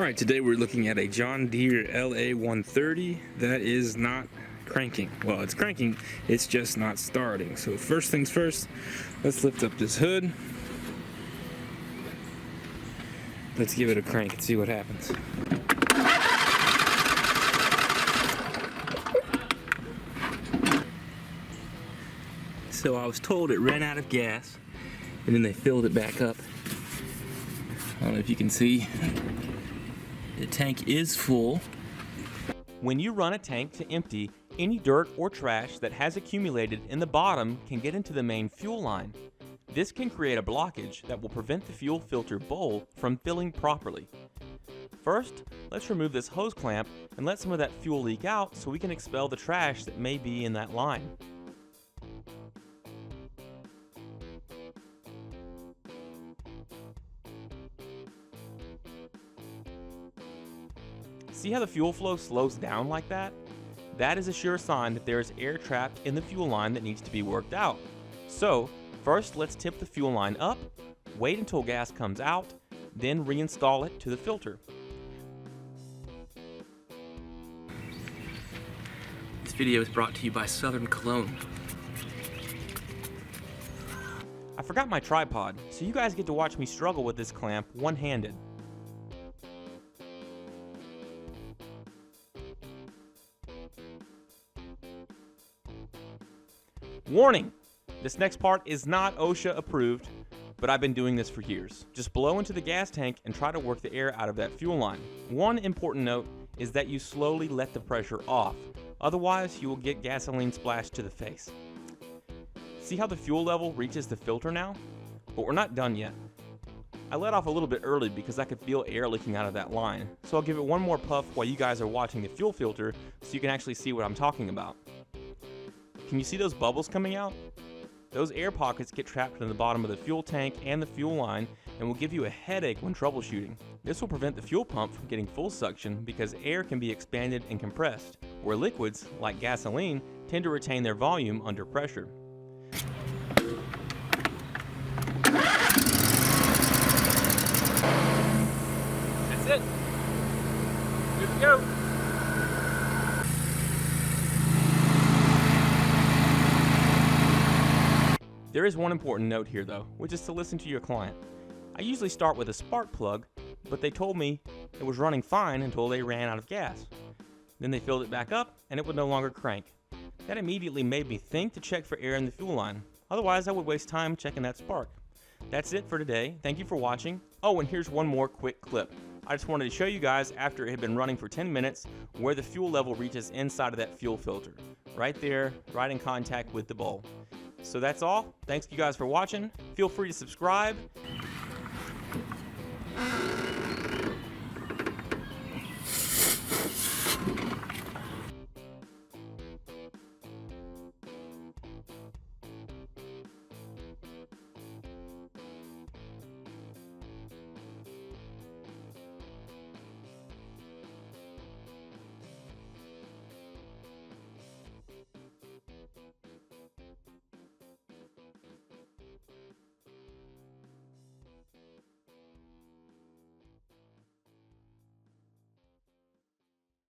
Alright, today we're looking at a John Deere LA 130 that is not cranking. Well, it's cranking, it's just not starting. So first things first, let's lift up this hood. Let's give it a crank and see what happens. So I was told it ran out of gas and then they filled it back up. I don't know if you can see. The tank is full. When you run a tank to empty, any dirt or trash that has accumulated in the bottom can get into the main fuel line. This can create a blockage that will prevent the fuel filter bowl from filling properly. First, let's remove this hose clamp and let some of that fuel leak out so we can expel the trash that may be in that line. See how the fuel flow slows down like that? That is a sure sign that there is air trapped in the fuel line that needs to be worked out. So, first let's tip the fuel line up, wait until gas comes out, then reinstall it to the filter. This video is brought to you by Southern Cologne. I forgot my tripod, so you guys get to watch me struggle with this clamp one-handed. Warning! This next part is not OSHA approved, but I've been doing this for years. Just blow into the gas tank and try to work the air out of that fuel line. One important note is that you slowly let the pressure off, otherwise you will get gasoline splashed to the face. See how the fuel level reaches the filter now? But we're not done yet. I let off a little bit early because I could feel air leaking out of that line, so I'll give it one more puff while you guys are watching the fuel filter so you can actually see what I'm talking about. Can you see those bubbles coming out? Those air pockets get trapped in the bottom of the fuel tank and the fuel line and will give you a headache when troubleshooting. This will prevent the fuel pump from getting full suction because air can be expanded and compressed, where liquids, like gasoline, tend to retain their volume under pressure. That's it. Good to go. There is one important note here though, which is to listen to your client. I usually start with a spark plug, but they told me it was running fine until they ran out of gas. Then they filled it back up and it would no longer crank. That immediately made me think to check for air in the fuel line. Otherwise I would waste time checking that spark. That's it for today. Thank you for watching. Oh, and here's one more quick clip. I just wanted to show you guys after it had been running for 10 minutes where the fuel level reaches inside of that fuel filter. Right there, right in contact with the bowl. So that's all. Thanks you guys for watching. Feel free to subscribe